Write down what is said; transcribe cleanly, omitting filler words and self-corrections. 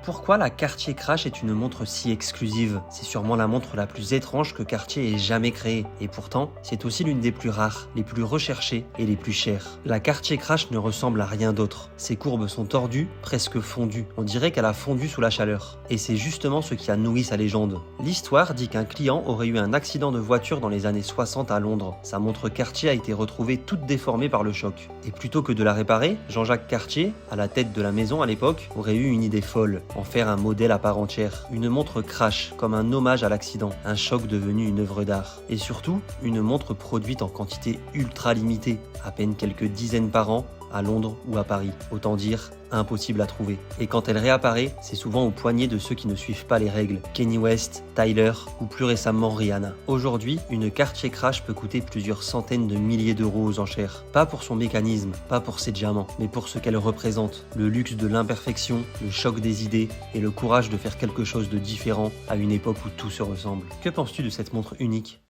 Pourquoi la Cartier Crash est une montre si exclusive? C'est sûrement la montre la plus étrange que Cartier ait jamais créée. Et pourtant, c'est aussi l'une des plus rares, les plus recherchées et les plus chères. La Cartier Crash ne ressemble à rien d'autre. Ses courbes sont tordues, presque fondues. On dirait qu'elle a fondu sous la chaleur. Et c'est justement ce qui a nourri sa légende. L'histoire dit qu'un client aurait eu un accident de voiture dans les années 60 à Londres. Sa montre Cartier a été retrouvée toute déformée par le choc. Et plutôt que de la réparer, Jean-Jacques Cartier, à la tête de la maison à l'époque, aurait eu une idée folle. En faire un modèle à part entière. Une montre crash, comme un hommage à l'accident, un choc devenu une œuvre d'art. Et surtout, une montre produite en quantité ultra limitée, à peine quelques dizaines par an, à Londres ou à Paris. Autant dire, impossible à trouver. Et quand elle réapparaît, c'est souvent au poignet de ceux qui ne suivent pas les règles. Kanye West, Tyler ou plus récemment Rihanna. Aujourd'hui, une Cartier Crash peut coûter plusieurs centaines de milliers d'euros aux enchères. Pas pour son mécanisme, pas pour ses diamants, mais pour ce qu'elle représente. Le luxe de l'imperfection, le choc des idées et le courage de faire quelque chose de différent à une époque où tout se ressemble. Que penses-tu de cette montre unique ?